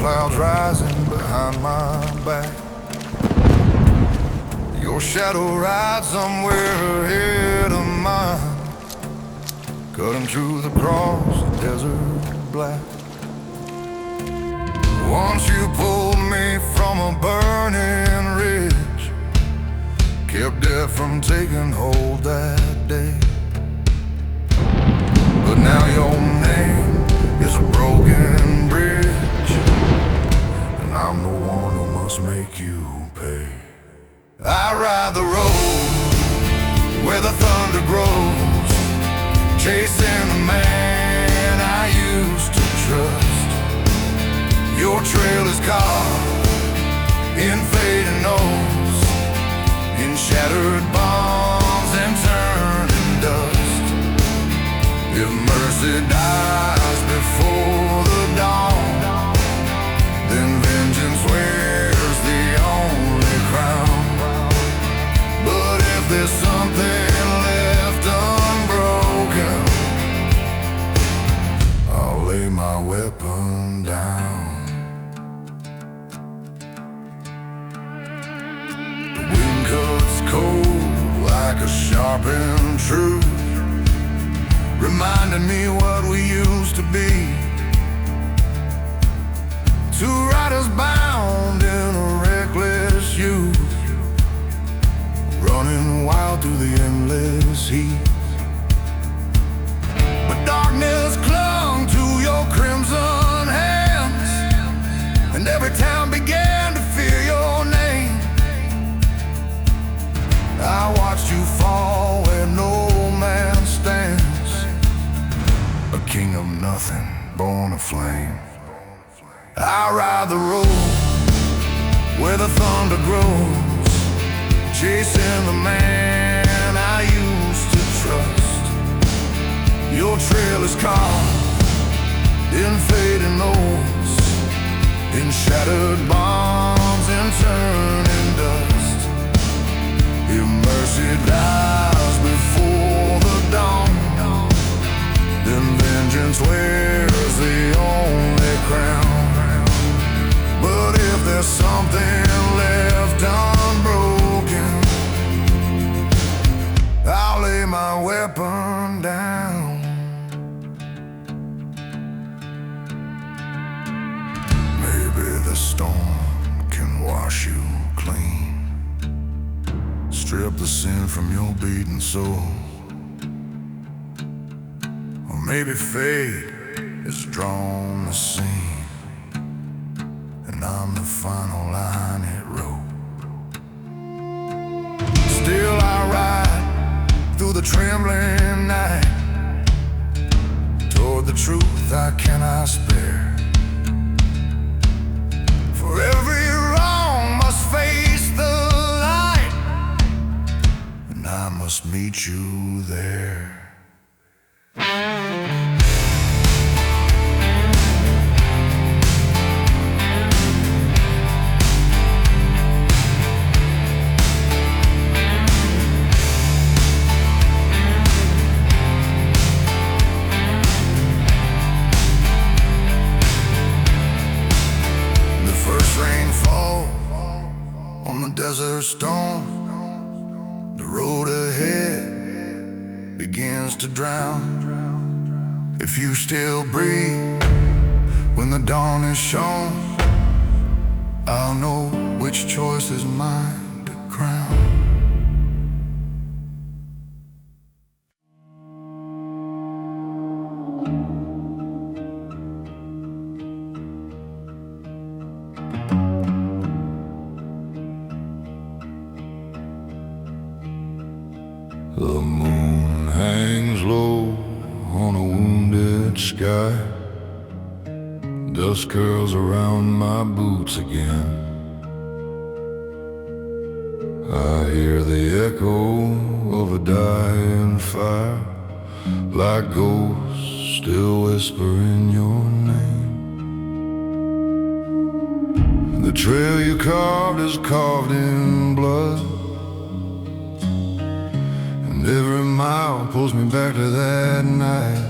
clouds rising behind my back. Your shadow rides somewhere ahead of mine, cutting through the cross of desert black. Once you pulled me from a burning ridge, kept death from taking hold that day. But now your name is a broken bridge, and I'm the one who must make you pay. I ride the road where the thunder grows, chasing the man I used to trust. Your trail is caught in fading notes, in shattered bombs and turning dust. If mercy dies before the dawn, then vengeance wears the only crown. But if there's something left unbroken, I'll lay my weapon down. The wind cuts cold like a sharpened truth, reminding me what we used to be. Two riders bound in a reckless youth, running wild through the endless heat. But darkness clung to your crimson hands, and every town began to fear your name. I watched you fall where no man stands, a king of nothing, born of flame. I ride the road where the thunder grows, chasing the man I used to trust. Your trail is caught in fading notes, in shattered bombs and turning dust. If mercy dies before the dawn, then vengeance wears the only crown. But if there's something left unbroken, I'll lay my weapon down. Maybe the storm can wash you clean, strip the sin from your beaten soul. Or maybe fate is drawn the scene, and I'm the final line it wrote. Still I ride through the trembling night, toward the truth I cannot spare. For every wrong must face the light, and I must meet you there. Desert storm, the road ahead begins to drown. If you still breathe when the dawn is shown, I'll know which choice is mine to crown. The moon hangs low on a wounded sky, dust curls around my boots again. I hear the echo of a dying fire, like ghosts still whispering your name. The trail you carved is carved in blood, every mile pulls me back to that night.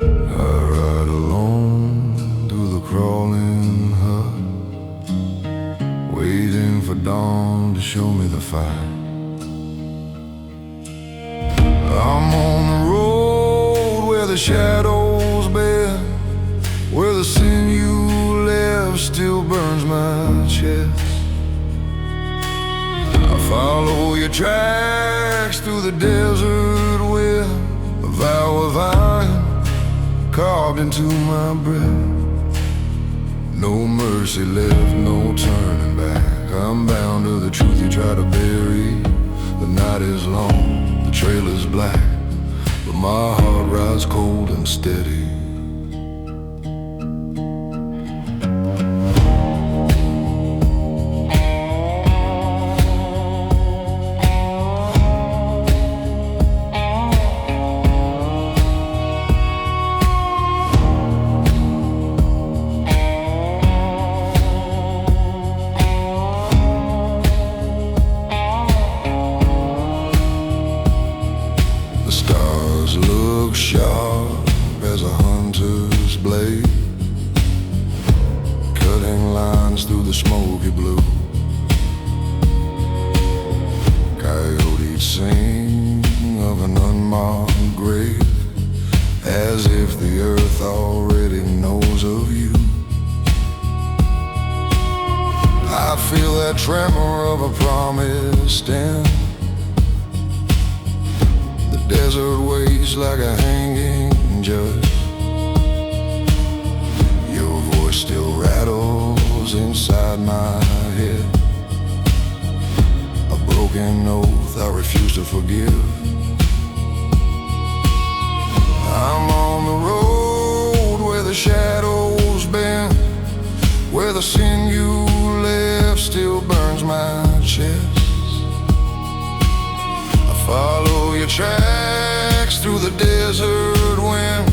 I ride alone through the dawn to show me the fight. I'm on the road where the shadows bend, where the sinew left still burns my chest. I follow your tracks through the desert wind, a vow of iron carved into my breath. No mercy left, no turning back. I'm bound to the truth you try to bury. The night is long, the trail is black, but my heart rides cold and steady. Look sharp as a hunter's blade, cutting lines through the smoky blue. Coyotes sing of an unmarked grave, as if the earth already knows of you. I feel that tremor of a promised end. Desert waits like a hanging judge. Your voice still rattles inside my head, a broken oath I refuse to forgive. I'm on the road where the shadows bend, where the sinew left still burns my chest. Follow your tracks through the desert wind,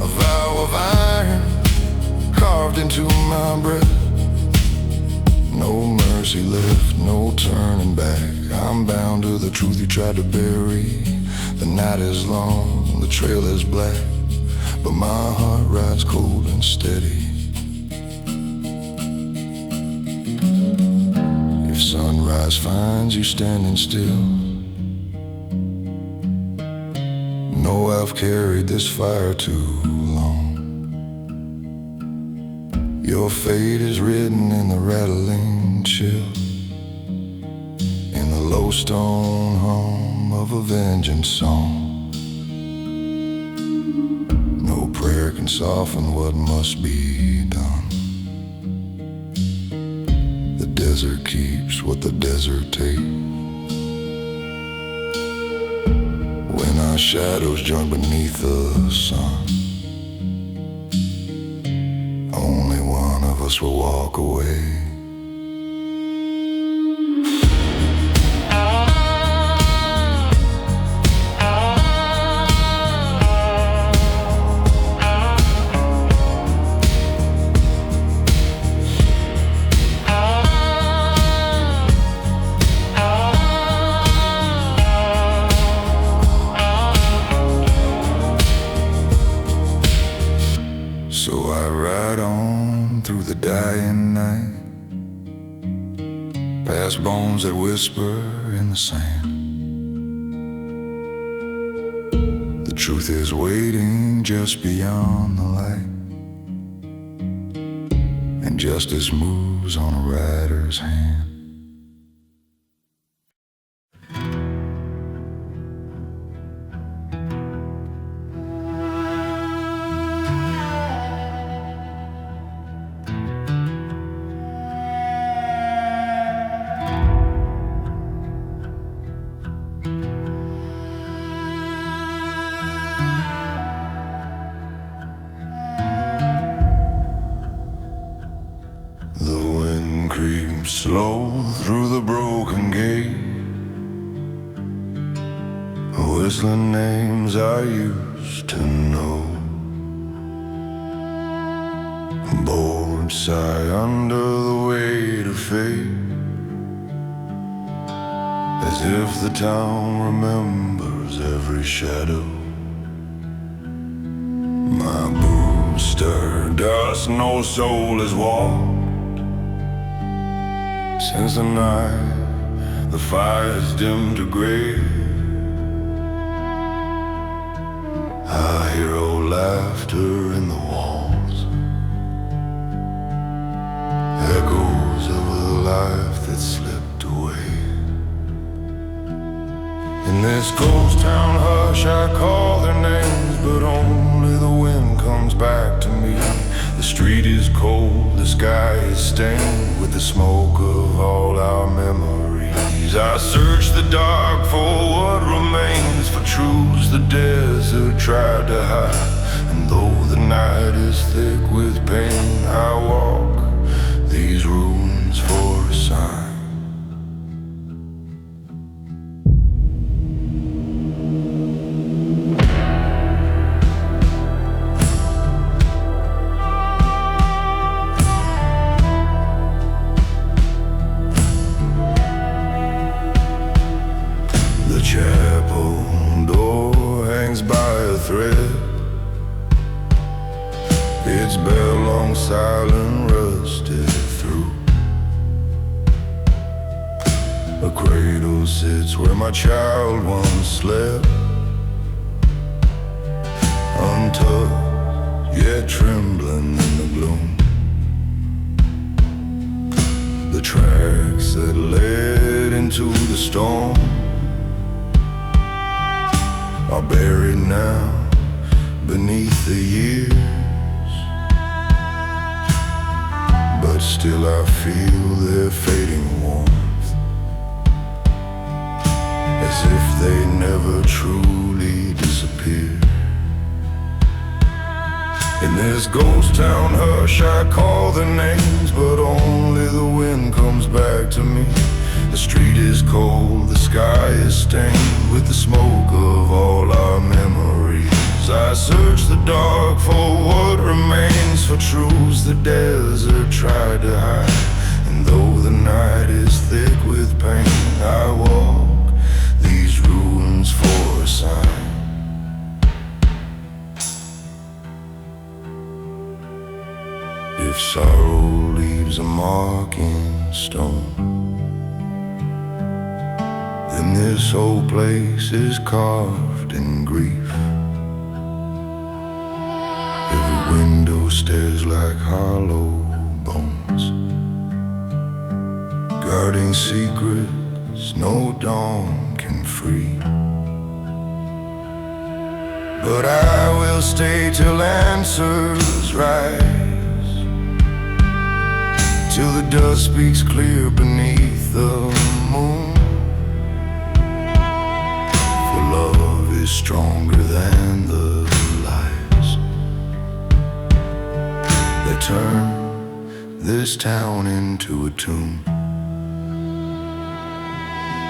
a vow of iron carved into my breath. No mercy left, no turning back. I'm bound to the truth you tried to bury. The night is long, the trail is black, but my heart rides cold and steady. If sunrise finds you standing still, know I've carried this fire too long. Your fate is written in the rattling chill, in the low stone hum of a vengeance song. No prayer can soften what must be done. The desert keeps what the desert takes. When our shadows join beneath the sun, only one of us will walk away. So I ride on through the dying night, past bones that whisper in the sand. The truth is waiting just beyond the light, and justice moves on a rider's hand. Creep slow through the broken gate, whistling names I used to know. Bored sigh under the weight of fate, as if the town remembers every shadow. My boots stir dust, no soul has walked Since the night the fire's dimmed to gray, I hear old laughter in the walls, echoes of a life that slipped away. In this ghost town hush I call their names, but only the wind comes back to me. The street is cold, the sky is stained with the smoke of all our memories. I search the dark for what remains, for truths the desert tried to hide. And though the night is thick with pain, I walk these ruins for a sign. Chapel door hangs by a thread, its bell long silent rusted through. A cradle sits where my child once slept, untouched yet trembling in the gloom. The tracks that led into the storm are buried now beneath the years, but still I feel their fading warmth, as if they never truly disappeared. In this ghost town hush I call their names, but only the wind comes back to me. The street is cold, the sky is stained with the smoke of all our memories. I search the dark for what remains, for truths the desert tried to hide. And though the night is thick with pain, I walk these ruins for a sign. If sorrow leaves a mark in stone, then this whole place is carved in grief. Every window stares like hollow bones, guarding secrets no dawn can free. But I will stay till answers rise, till the dust speaks clear beneath the moon. Love is stronger than the lies that turn this town into a tomb.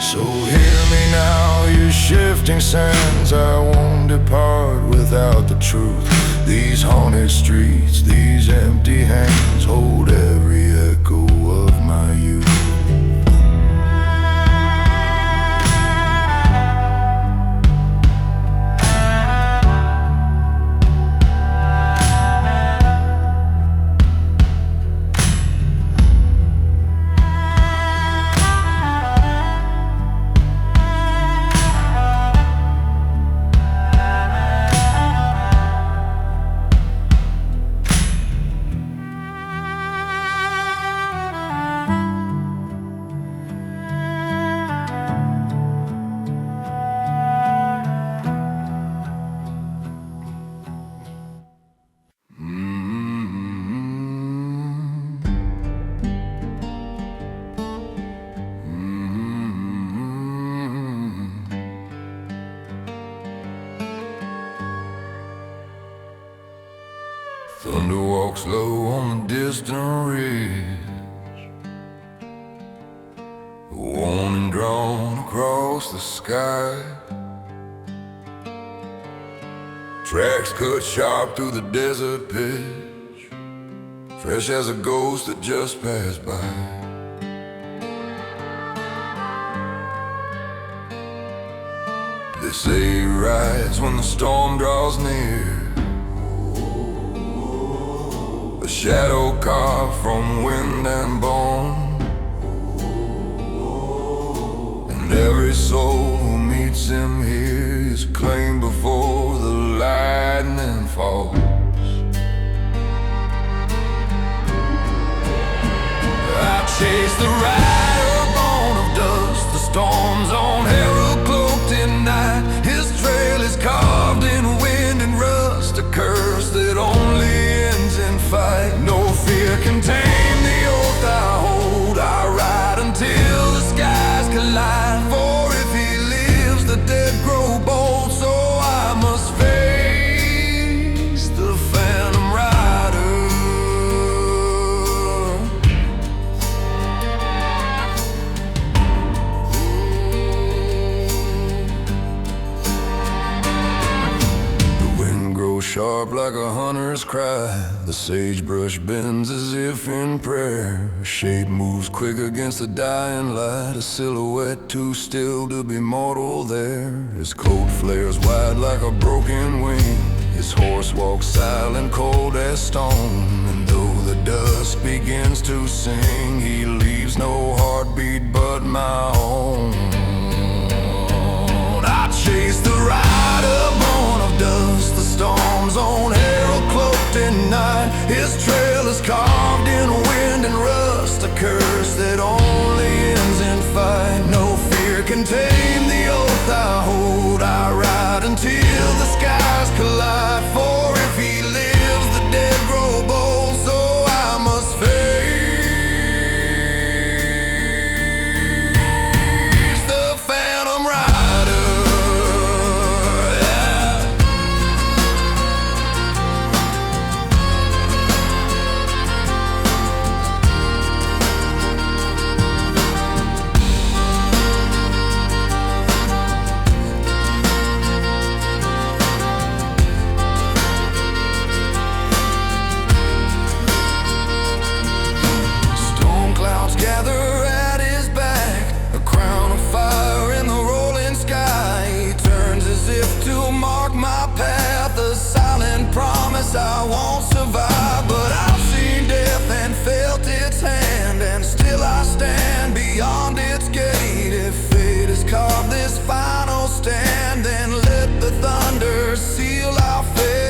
So hear me now, you shifting sands, I won't depart without the truth. These haunted streets, these empty hands hold every echo of my youth. Thunder walks low on the distant ridge, a warning drawn across the sky. Tracks cut sharp through the desert pitch, fresh as a ghost that just passed by. They say he rides when the storm draws near, a shadow carved from wind and bone. every soul who meets him here is claimed before the lightning falls. I chase the rider born of dust, the storms on herald cloaked in night. His trail is carved in wind and rust, a curse that only ends in fight. No fear can tame the oath I hold. I ride until the skies collide. For if he lives, the dead grow bold, so I must face the phantom rider. The wind grows sharp like a hunter's cry. The sagebrush bends as if in prayer. A shape moves quick against the dying light, a silhouette too still to be mortal there. His coat flares wide like a broken wing. His horse walks silent, cold as stone. And though the dust begins to sing, he leaves no heartbeat but my own. I chase the rider born of dust, the storms on herald cloaked in night. His trail is carved in wind and rust, a curse that only ends in fight. No fear can tame the oath I hold. I ride until the skies collide. For if he lives, the dead grow bold, so I must face the phantom rider. Gather at his back, a crown of fire in the rolling sky. He turns as if to mark my path, a silent promise I won't survive. But I've seen death and felt its hand, and still I stand beyond its gate. If fate has carved this final stand, then let the thunder seal our fate.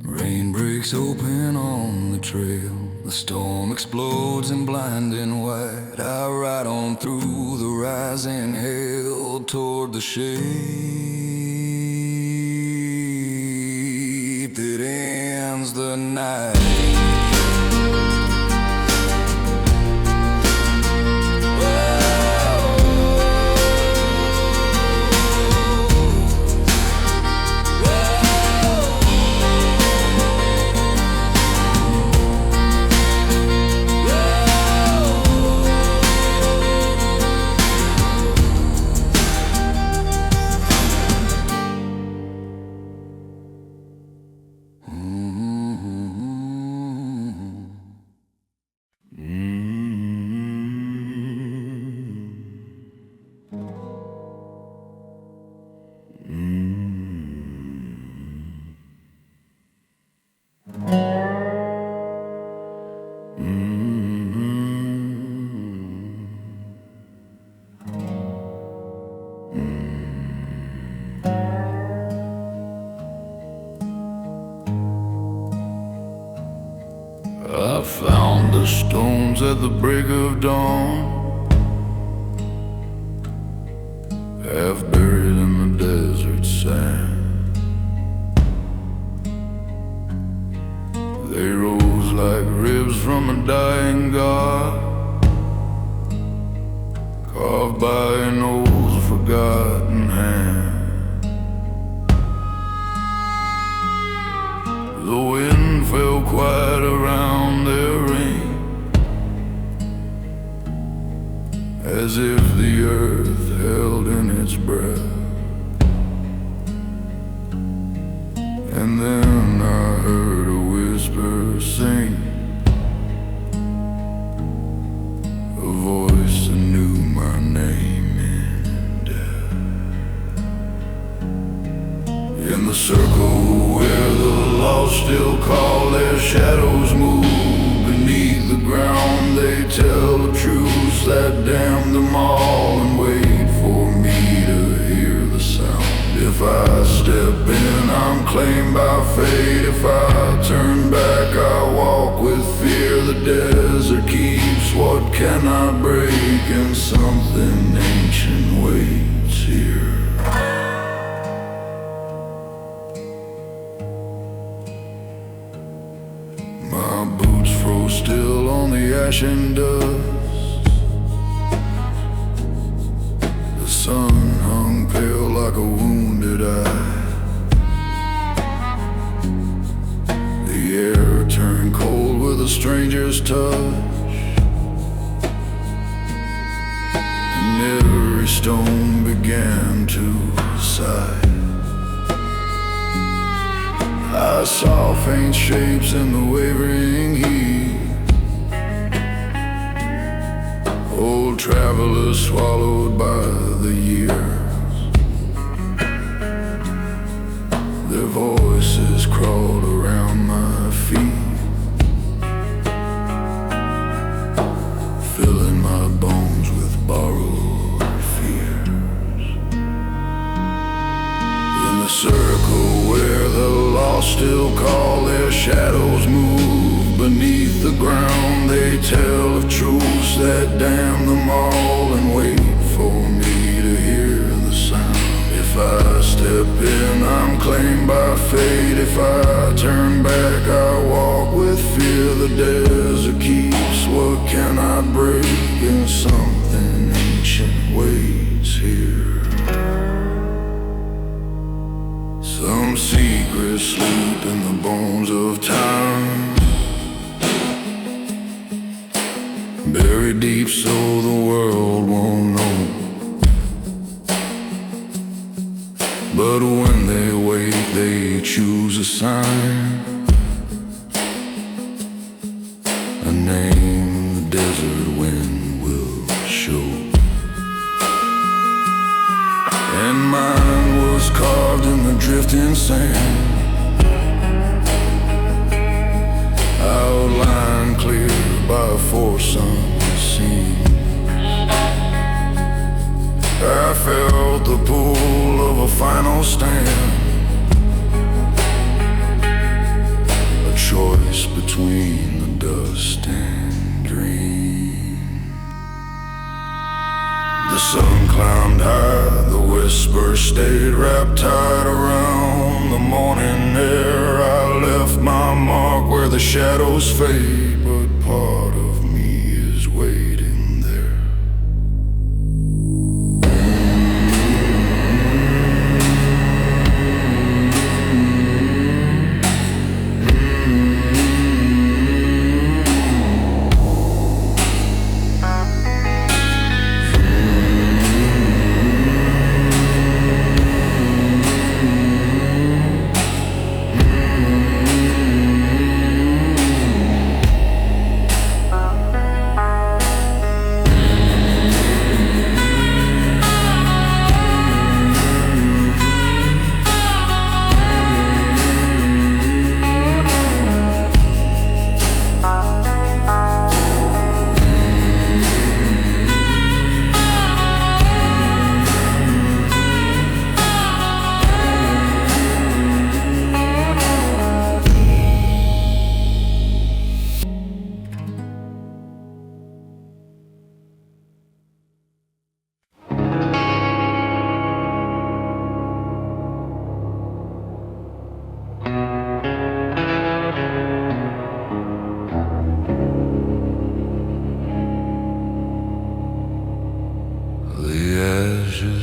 Rain breaks open on the trail, the storm explodes in blinding white. I ride on through the rising hail toward the shape that ends the night. I found the stones at the break of dawn, half buried in the desert sand. They rose like ribs from a dying god, carved by an old forgotten hand. The wind fell quiet around their ring, as if the earth held in its breath. And then I heard a whisper sing, a voice that knew my name in death. In the circle where the lost still call, their shadows move beneath the ground, they tell the truths that damn them all, and wait for me to hear the sound. If I step in, I'm claimed by fate. If I turn back, I walk with fear. The desert keeps what cannot break, and something ancient waits here. My boots froze still on the ash and dust. The sun hung pale like a wounded eye. The air turned cold with a stranger's touch, and every stone began to sigh. I saw faint shapes in the wavering heat, old travelers swallowed by the years. Their voices crawled around my feet, filling my bones with borrowed fears. In the circle where the lost still call, their shadows move beneath the ground. They tell of truths that damn them all, and wait for me to hear the sound. If I step in, I'm claimed by fate. If I turn back, I walk with fear. The desert keeps what cannot break, and something ancient waits here. Some secrets sleep in the bones of time, buried deep so the world won't know. But when they wake, they choose a sign, a name the desert wind will show. And mine was carved in the drifting sand, outlined clear by a force unseen. I felt the pull of a final stand, a choice between the dust and dream. The sun climbed high, the whisper stayed wrapped tight around the morning air. I left my mark where the shadows fade, but part of me is waiting there.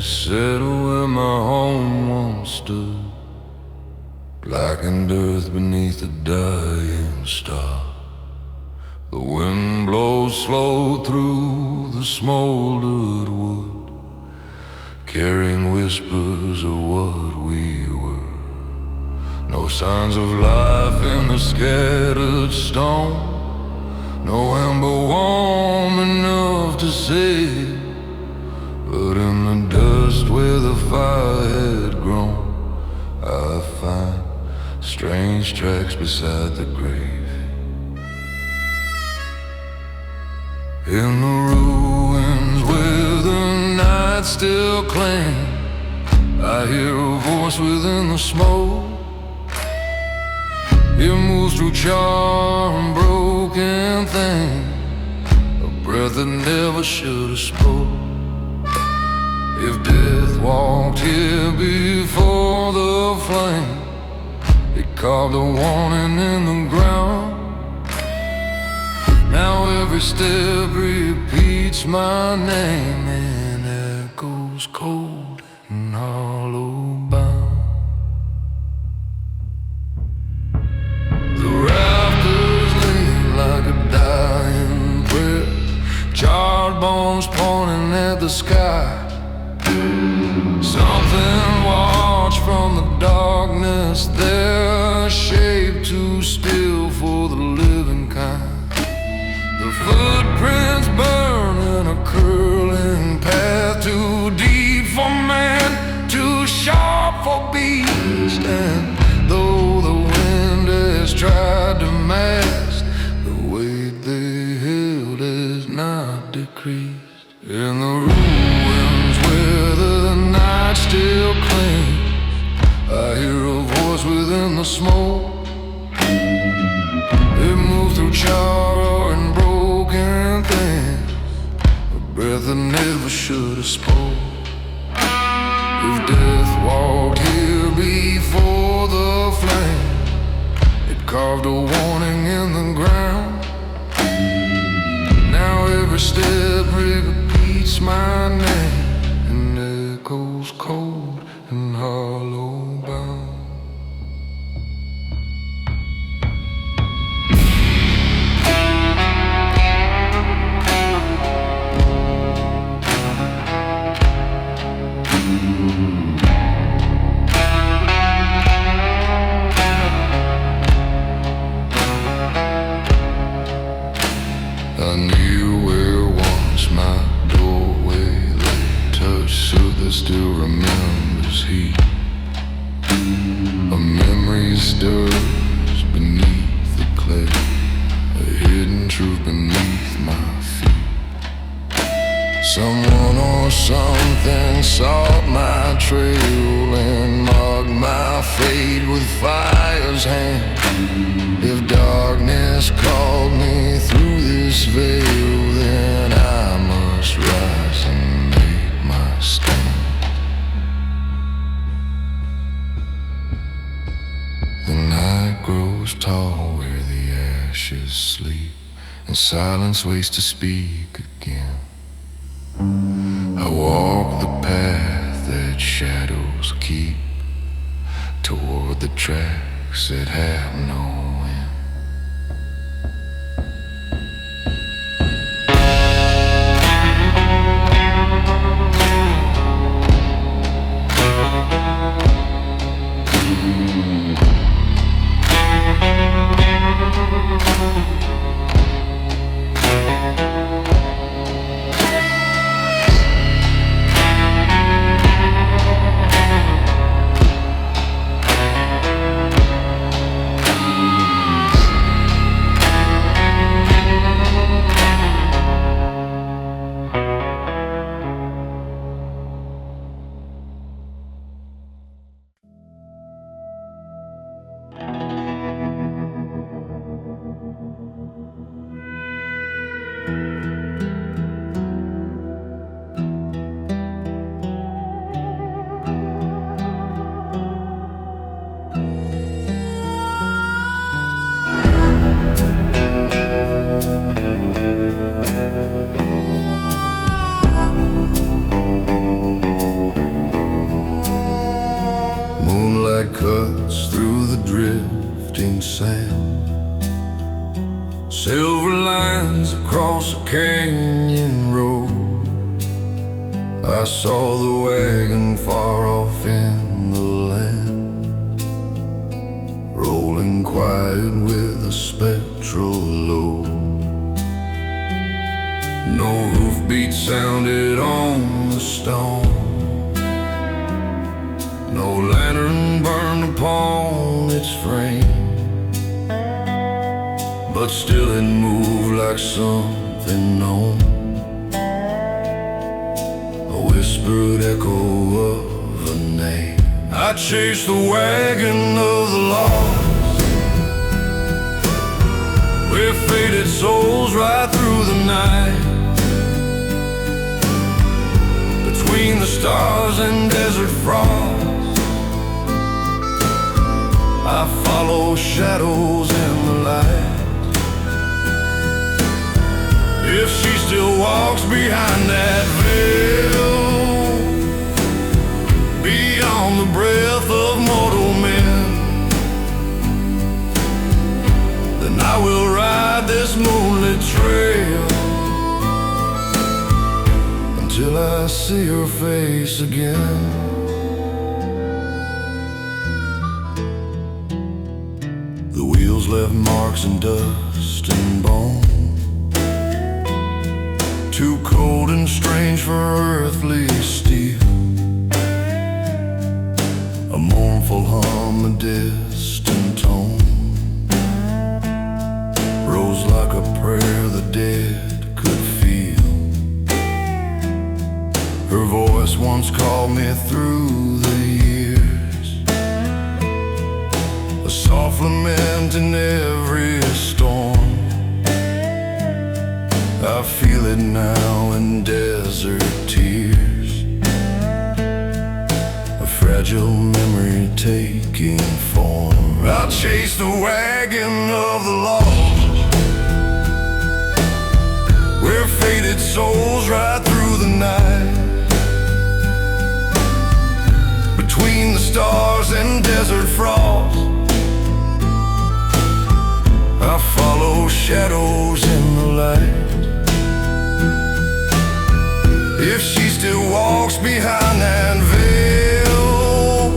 Settle where my home once stood, blackened earth beneath a dying star. The wind blows slow through the smoldered wood, carrying whispers of what we were. No signs of life in the scattered stone, no ember warm enough to save. But in the dust where the fire had grown, I find strange tracks beside the grave. In the ruins where the night still clings, I hear a voice within the smoke. It moves through charr and broken things, a breath that never should have spoke. If death walked here before the flame, it carved a warning in the ground. Now every step repeats my name and echoes cold and hollow bound. The rafters lean like a dying prayer, charred bones pointing at the sky. Something watched from the darkness there, shaped too still for the living kind. The footprints burn in a curling path, too deep for man, too sharp for beast. And though the wind has tried to mask, the weight they held has not decreased. In the ruins where the night still clings, I hear a voice within the smoke. It moves through charr and broken things, a breath that never should have spoke. If death walked here before the flame, it carved a warning in the ground. Now every step repeats my name and echoes cold and hollow bound. I knew where once my doorway lay, touched so that still remembers heat. A memory stirs beneath the clay, a hidden truth beneath my feet. Someone or something sought my trail and marked my fate with fire's hand. If darkness called me through this veil, then I must rise and make my stand. The night grows tall where the ashes sleep, and silence waits to speak again. I walk the path that shadows keep, toward the tracks that have no end. Moonlight cuts through the drifting sand, silver lines across a canyon road. I saw the wagon far off in the land, rolling quiet with a spectral load. No hoofbeat sounded on the stone, no lantern burned upon its frame, but still it moved like something nothing known, a whispered echo of a name. I chased the wagon of the lost, with faded souls right through the night, between the stars and desert frost. I follow shadows in the light. If she still walks behind that veil, beyond the breath of mortal men, then I will ride this moonlit trail until I see her face again. The wheels left marks and dust and bone, too cold and strange for earthly steel. A mournful hum, a distant tone, rose like a prayer the dead could feel. Her voice once called me through the years, a soft lament in every storm. I feel it now in desert tears, a fragile memory taking form. I'll chase the wagon of the lost, where faded souls ride through the night, between the stars and desert frost. I follow shadows in the light. If she still walks behind that veil,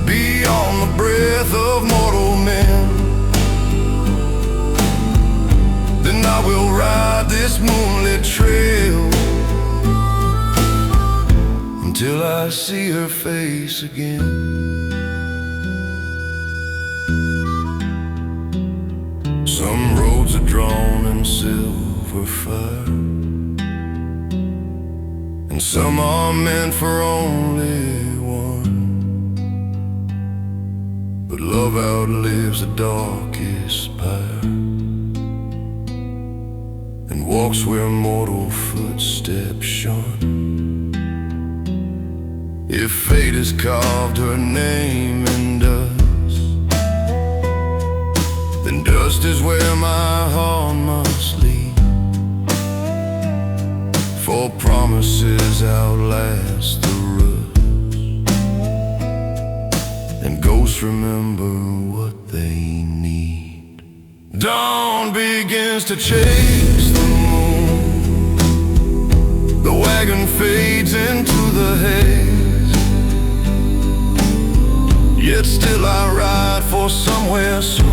beyond the breath of mortal men, then I will ride this moonlit trail until I see her face again. Some roads are drawn in silver fire, and some are meant for only one. But love outlives the darkest pyre, and walks where mortal footsteps shun. If fate has carved her name in dust, then dust is where my heart must lead. For promises outlast the rust, and ghosts remember what they need. Dawn begins to chase the moon, the wagon fades into the haze, yet still I ride for somewhere soon.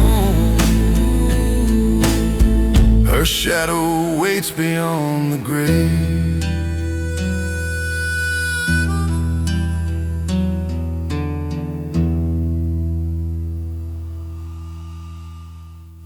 Her shadow waits beyond the grave.